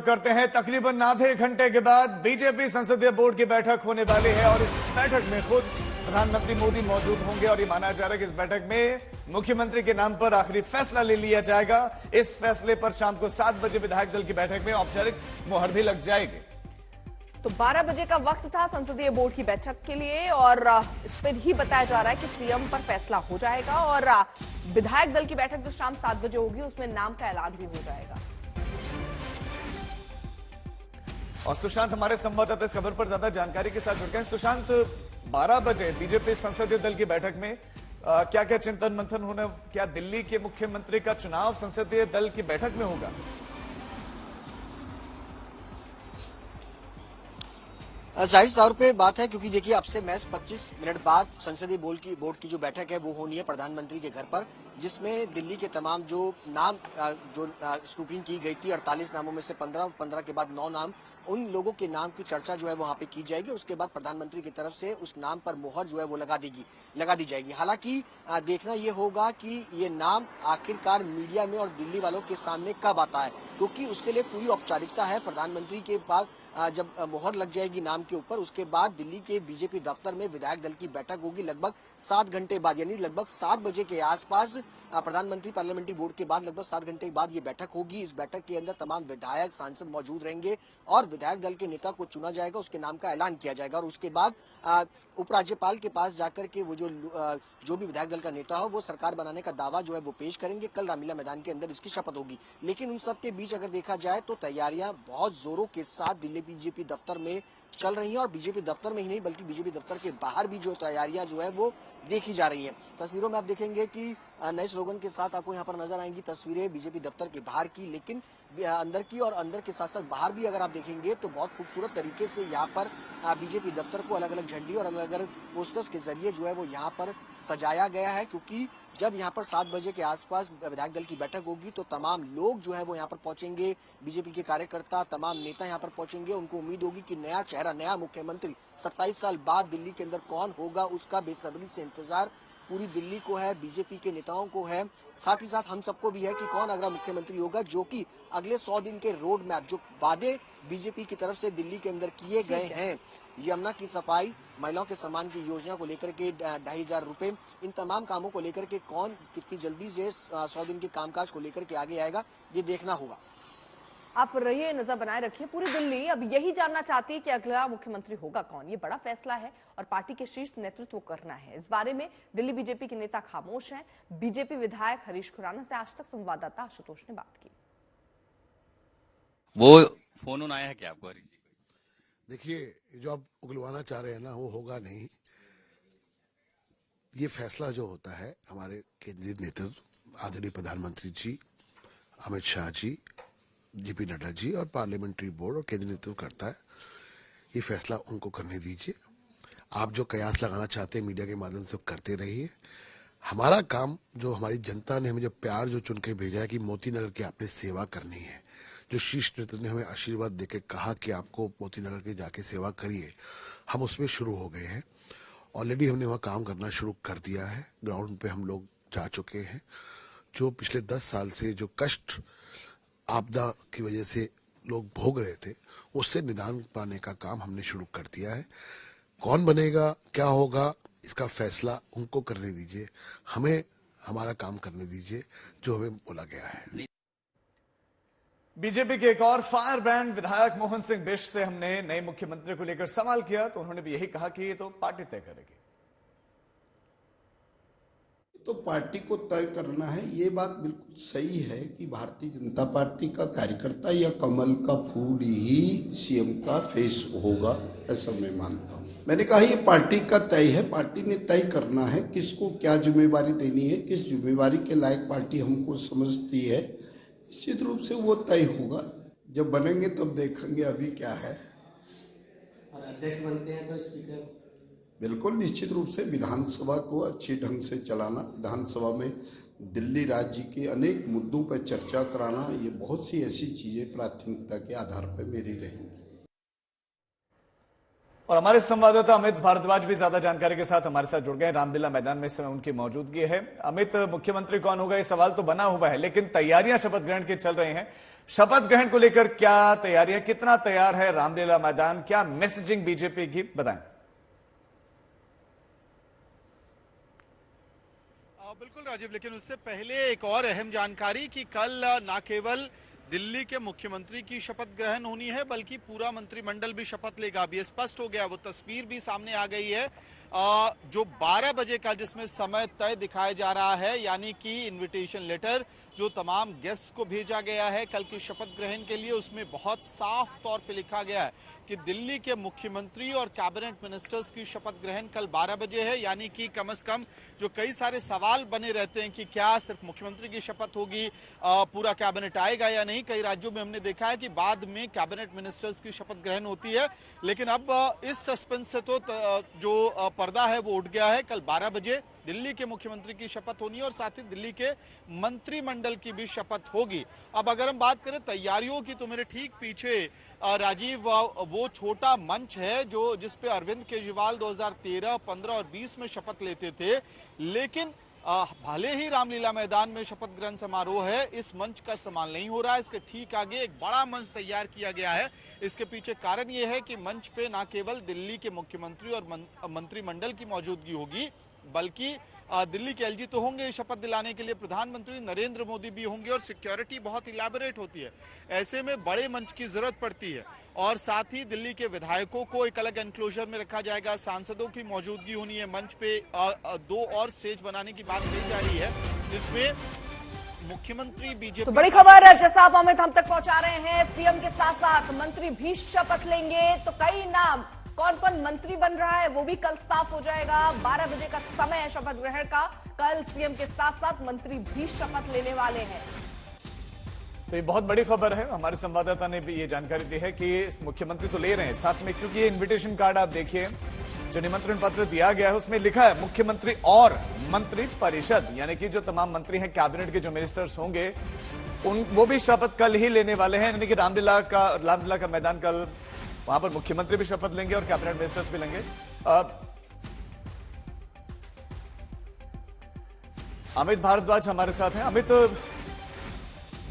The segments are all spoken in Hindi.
करते हैं। तकरीबन आधे घंटे के बाद बीजेपी संसदीय बोर्ड की बैठक होने वाली है और इस बैठक में खुद प्रधानमंत्री मोदी मौजूद होंगे और ये माना जा रहा है कि इस बैठक में मुख्यमंत्री के नाम पर आखिरी फैसला ले लिया जाएगा। इस फैसले पर शाम को 7 बजे विधायक दल की बैठक में औपचारिक मुहर भी लग जाएगी। तो 12 बजे का वक्त था संसदीय बोर्ड की बैठक के लिए और इस पर ही बताया जा रहा है कि सीएम पर फैसला हो जाएगा और विधायक दल की बैठक जो शाम 7 बजे होगी उसमें नाम का ऐलान भी हो जाएगा। और सुशांत हमारे संवाददाता इस खबर पर ज्यादा जानकारी के साथ जुड़ गए हैं। सुशांत, 12 बजे बीजेपी संसदीय दल की बैठक में क्या क्या चिंतन मंथन होने, क्या दिल्ली के मुख्यमंत्री का चुनाव संसदीय दल की बैठक में होगा? जाहिर तौर पे बात है क्योंकि देखिए अब से महज 25 मिनट बाद संसदीय बोर्ड की जो बैठक है वो होनी है प्रधानमंत्री के घर पर, जिसमें दिल्ली के तमाम जो नाम जो स्क्रूटनी की गई थी 48 नामों में से 15 और 15 के बाद 9 नाम, उन लोगों के नाम की चर्चा जो है वहां पे की जाएगी। उसके बाद प्रधानमंत्री की तरफ से उस नाम पर मोहर जो है वो लगा दी जाएगी। हालांकि देखना ये होगा कि ये नाम आखिरकार मीडिया में और दिल्ली वालों के सामने कब आता है, क्योंकि उसके लिए पूरी औपचारिकता है। प्रधानमंत्री के पास जब मोहर लग जाएगी नाम के ऊपर, उसके बाद दिल्ली के बीजेपी दफ्तर में विधायक दल की बैठक होगी लगभग 7 घंटे बाद, यानी लगभग 7 बजे के आसपास प्रधानमंत्री पार्लियामेंट्री बोर्ड के बाद लगभग 7 घंटे के बाद ये बैठक होगी। इस बैठक के अंदर तमाम विधायक सांसद मौजूद रहेंगे और विधायक दल के नेता को चुना जाएगा, उसके नाम का ऐलान किया जाएगा और उसके बाद उपराज्यपाल के पास जाकर के वो जो भी विधायक दल का नेता हो वो सरकार बनाने का दावा जो है वो पेश करेंगे। कल रामलीला मैदान के अंदर इसकी शपथ होगी। लेकिन उन सब के बीच अगर देखा जाए तो तैयारियां बहुत जोरों के साथ दिल्ली बीजेपी दफ्तर में चल रही हैं और बीजेपी दफ्तर में ही नहीं बल्कि बीजेपी दफ्तर के बाहर भी जो तैयारियां जो है वो देखी जा रही हैं। तस्वीरों में आप देखेंगे कि नए स्लोगन के साथ आपको यहाँ पर नजर आएंगी तस्वीरें बीजेपी दफ्तर के बाहर की, लेकिन अंदर की और अंदर के साथ साथ बाहर भी अगर आप देखेंगे तो बहुत खूबसूरत तरीके से यहाँ पर बीजेपी दफ्तर को अलग अलग झंडी और अलग अलग पोस्टर्स के जरिए जो है वो यहाँ पर सजाया गया है, क्योंकि जब यहाँ पर 7 बजे के आसपास विधायक दल की बैठक होगी तो तमाम लोग जो है वो यहाँ पर पहुंचेंगे, बीजेपी के कार्यकर्ता तमाम नेता यहाँ पर पहुंचेंगे। उनको उम्मीद होगी कि नया चेहरा, नया मुख्यमंत्री 27 साल बाद दिल्ली के अंदर कौन होगा, उसका बेसब्री से इंतजार पूरी दिल्ली को है, बीजेपी के नेताओं को है, साथ ही साथ हम सबको भी है कि कौन अगला मुख्यमंत्री होगा, जो कि अगले 100 दिन के रोड मैप, जो वादे बीजेपी की तरफ से दिल्ली के अंदर किए गए हैं, यमुना की सफाई, महिलाओं के सम्मान की योजना को लेकर के 2500 रुपए, इन तमाम कामों को लेकर के कौन कितनी जल्दी से 100 दिन के कामकाज को लेकर के आगे आएगा, ये देखना होगा। आप रहिए, नजर बनाए रखिए। पूरी दिल्ली अब यही जानना चाहती है कि अगला मुख्यमंत्री होगा कौन। ये बड़ा फैसला है और पार्टी के शीर्ष नेतृत्व करना है। इस बारे में दिल्ली बीजेपी के नेता खामोश हैं। बीजेपी विधायक हरीश खुराना से आज तक संवाददाता आशुतोष ने बात की। वो फोन आया है क्या आपको? देखिए, जो आप उगलवाना चाह रहे हैं ना, वो होगा नहीं। ये फैसला जो होता है हमारे केंद्रीय नेतृत्व आदरणीय प्रधानमंत्री जी, अमित शाह जी, जेपी नड्डा जी और पार्लियामेंट्री बोर्ड और केंद्रीय नेतृत्व करता है। ये फैसला उनको करने दीजिए। आप जो कयास लगाना चाहते हैं मीडिया के माध्यम से करते रहिए। हमारा काम, जो हमारी जनता ने हमें जो प्यार जो चुन के भेजा है कि मोती नगर की आपने सेवा करनी है, जो शीर्ष नेतृत्व ने हमें आशीर्वाद देके कहा कि आपको मोती नगर की जाके सेवा करिए, हम उसमें शुरू हो गए हैं। ऑलरेडी हमने वहाँ काम करना शुरू कर दिया है। ग्राउंड पे हम लोग जा चुके हैं। जो पिछले 10 साल से जो कष्ट आपदा की वजह से लोग भोग रहे थे, उससे निदान पाने का काम हमने शुरू कर दिया है। कौन बनेगा, क्या होगा, इसका फैसला उनको करने दीजिए। हमें हमारा काम करने दीजिए जो हमें बोला गया है। बीजेपी के एक और फायर ब्रांड विधायक मोहन सिंह बिष्ट से हमने नए मुख्यमंत्री को लेकर सवाल किया तो उन्होंने भी यही कहा कि ये तो पार्टी तय करेगी। तो पार्टी को तय करना है। ये बात बिल्कुल सही है कि भारतीय जनता पार्टी का कार्यकर्ता या कमल का फूल ही सीएम का फेस होगा, ऐसा मैं मानता हूँ। मैंने कहा ये पार्टी का तय है, पार्टी ने तय करना है किसको क्या जिम्मेवारी देनी है, किस जिम्मेवारी के लायक पार्टी हमको समझती है। निश्चित रूप से वो तय होगा, जब बनेंगे तब देखेंगे अभी क्या है। और अध्यक्ष बनते हैं तो स्पीकर बिल्कुल निश्चित रूप से विधानसभा को अच्छे ढंग से चलाना, विधानसभा में दिल्ली राज्य के अनेक मुद्दों पर चर्चा कराना, ये बहुत सी ऐसी चीजें प्राथमिकता के आधार पर मेरी रहेंगी। और हमारे संवाददाता अमित भारद्वाज भी ज्यादा जानकारी के साथ हमारे साथ जुड़ गए। रामलीला मैदान में इस समय उनकी मौजूदगी है। अमित, मुख्यमंत्री कौन होगा ये सवाल तो बना हुआ है, लेकिन तैयारियां शपथ ग्रहण की चल रही हैं। शपथ ग्रहण को लेकर क्या तैयारियां, कितना तैयार है रामलीला मैदान, क्या मैसेजिंग बीजेपी की, बताएं। बिल्कुल राजीव, लेकिन उससे पहले एक और अहम जानकारी कि कल न केवल दिल्ली के मुख्यमंत्री की शपथ ग्रहण होनी है बल्कि पूरा मंत्रिमंडल भी शपथ लेगा। अब ये स्पष्ट हो गया, वो तस्वीर भी सामने आ गई है जो 12 बजे का जिसमें समय तय दिखाया जा रहा है, यानी कि इनविटेशन लेटर जो तमाम गेस्ट को भेजा गया है कल की शपथ ग्रहण के लिए, उसमें बहुत साफ तौर पे लिखा गया है कि दिल्ली के मुख्यमंत्री और कैबिनेट मिनिस्टर्स की शपथ ग्रहण कल 12 बजे है। यानी कि कम से कम जो कई सारे सवाल बने रहते हैं कि क्या सिर्फ मुख्यमंत्री की शपथ होगी, पूरा कैबिनेट आएगा या नहीं। कई राज्यों में हमने देखा है कि बाद में कैबिनेट मिनिस्टर्स की शपथ ग्रहण होती है, लेकिन अब इस सस्पेंस से तो जो पर्दा है वो उठ गया है। कल 12 बजे दिल्ली के मुख्यमंत्री की शपथ होनी है और साथ ही दिल्ली के मंत्रिमंडल की भी शपथ होगी। अब अगर हम बात करें तैयारियों की, तो मेरे ठीक पीछे राजीव वो छोटा मंच है जो जिसपे अरविंद केजरीवाल 2013, 15 और 20 में शपथ लेते थे, लेकिन भले ही रामलीला मैदान में शपथ ग्रहण समारोह है, इस मंच का इस्तेमाल नहीं हो रहा है। इसके ठीक आगे एक बड़ा मंच तैयार किया गया है। इसके पीछे कारण यह है कि मंच पे न केवल दिल्ली के मुख्यमंत्री और मंत्रिमंडल की मौजूदगी होगी, बल्कि दिल्ली के एलजी तो होंगे शपथ दिलाने के लिए, प्रधानमंत्री नरेंद्र मोदी भी होंगे और सिक्योरिटी बहुत इलैबोरेट होती है। ऐसे में बड़े मंच की जरूरत पड़ती है और साथ ही दिल्ली के विधायकों को एक अलग एनक्लोजर में रखा जाएगा, सांसदों की मौजूदगी होनी है। मंच पे 2 और स्टेज बनाने की बात कही जा रही है, जिसमें मुख्यमंत्री बीजेपी। तो बड़ी खबर है जैसा आप अमित हम तक पहुंचा रहे हैं, सीएम के साथ साथ मंत्री भी शपथ लेंगे। तो कई नाम, कौन कौन मंत्री बन रहा है वो भी कल साफ हो जाएगा। 12 बजे का समय है शपथ ग्रहण का। कल सीएम के साथ साथ मंत्री भी शपथ लेने वाले हैं। तो ये बहुत बड़ी खबर है। हमारे संवाददाता ने भी ये जानकारी दी है कि मुख्यमंत्री तो ले रहे हैं, साथ में क्योंकि ये इन्विटेशन कार्ड आप देखिए जो निमंत्रण पत्र दिया गया है उसमें लिखा है मुख्यमंत्री और मंत्री परिषद, यानी कि जो तमाम मंत्री हैं, कैबिनेट के जो मिनिस्टर्स होंगे वो भी शपथ कल ही लेने वाले हैं। यानी कि रामलीला का मैदान कल, वहां पर मुख्यमंत्री भी शपथ लेंगे और कैबिनेट मिनिस्टर्स भी लेंगे। अमित भारद्वाज हमारे साथ हैं। अमित,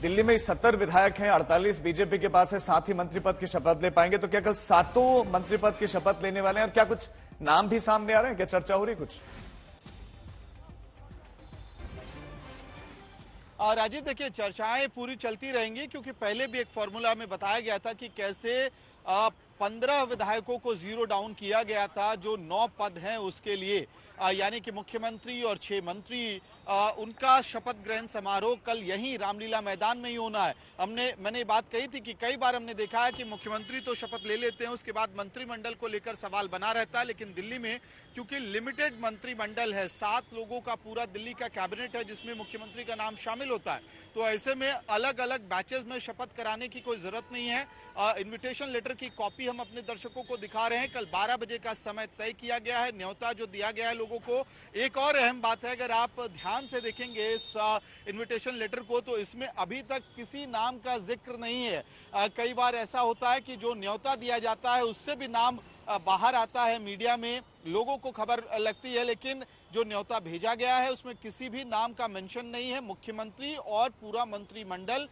दिल्ली में 70 विधायक हैं, 48 बीजेपी के पास है, साथ ही मंत्री पद की शपथ ले पाएंगे। तो क्या कल 7 मंत्री पद की शपथ लेने वाले हैं और क्या कुछ नाम भी सामने आ रहे हैं, क्या चर्चा हो रही कुछ? राजीव, देखिए चर्चाएं पूरी चलती रहेंगी क्योंकि पहले भी एक फॉर्मूला में बताया गया था कि कैसे 15 विधायकों को जीरो डाउन किया गया था जो 9 पद हैं उसके लिए, यानी कि मुख्यमंत्री और 6 मंत्री, उनका शपथ ग्रहण समारोह कल यहीं रामलीला मैदान में ही होना है। मैंने बात कही थी कि कई बार हमने देखा है कि मुख्यमंत्री तो शपथ ले लेते हैं, उसके बाद मंत्रिमंडल को लेकर सवाल बना रहता है, लेकिन दिल्ली में क्योंकि लिमिटेड मंत्रिमंडल है, 7 लोगों का पूरा दिल्ली का कैबिनेट है जिसमें मुख्यमंत्री का नाम शामिल होता है, तो ऐसे में अलग अलग बैचेस में शपथ कराने की कोई जरूरत नहीं है। इन्विटेशन लेटर की कॉपी हम अपने दर्शकों को दिखा रहे हैं। कल 12 बजे का समय तय किया गया है, न्योता जो दिया गया है लोगों को। एक और अहम बात है, अगर आप ध्यान से देखेंगे इस इन्विटेशन लेटर को, तो इसमें अभी तक किसी नाम का जिक्र नहीं है। कई बार ऐसा होता है कि जो न्योता दिया जाता है उससे भी नाम बाहर आता है, मीडिया में लोगों को खबर लगती है, लेकिन जो न्योता भेजा गया है उसमें किसी भी नाम का मेंशन नहीं है। मुख्यमंत्री और पूरा मंत्रिमंडल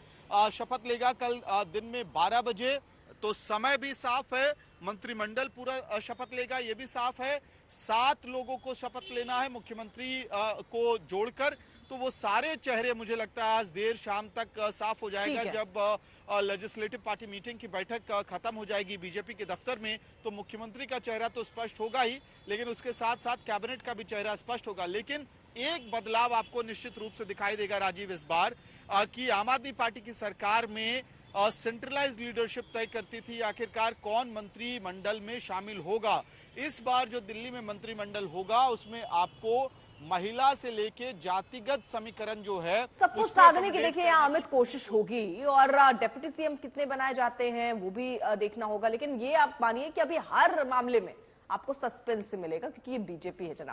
शपथ लेगा कल दिन में 12 बजे। तो समय भी साफ है, मंत्रिमंडल पूरा शपथ लेगा ये भी साफ है। 7 लोगों को शपथ लेना है मुख्यमंत्री को जोड़कर, तो वो सारे चेहरे मुझे लगता है आज देर शाम तक साफ हो जाएगा। जब लेजिस्लेटिव पार्टी मीटिंग की बैठक खत्म हो जाएगी बीजेपी के दफ्तर में, तो मुख्यमंत्री का चेहरा तो स्पष्ट होगा ही, लेकिन उसके साथ साथ कैबिनेट का भी चेहरा स्पष्ट होगा। लेकिन एक बदलाव आपको निश्चित रूप से दिखाई देगा राजीव इस बार, कि आम आदमी पार्टी की सरकार में सेंट्रलाइज्ड लीडरशिप तय करती थी आखिरकार कौन मंत्रिमंडल में शामिल होगा। इस बार जो दिल्ली में मंत्रिमंडल होगा उसमें आपको महिला से लेके जातिगत समीकरण जो है सब कुछ साधने की देखिए यहाँ अमित कोशिश होगी, और डिप्टी सीएम कितने बनाए जाते हैं वो भी देखना होगा। लेकिन ये आप मानिए कि अभी हर मामले में आपको सस्पेंस मिलेगा क्योंकि ये बीजेपी है जनाब।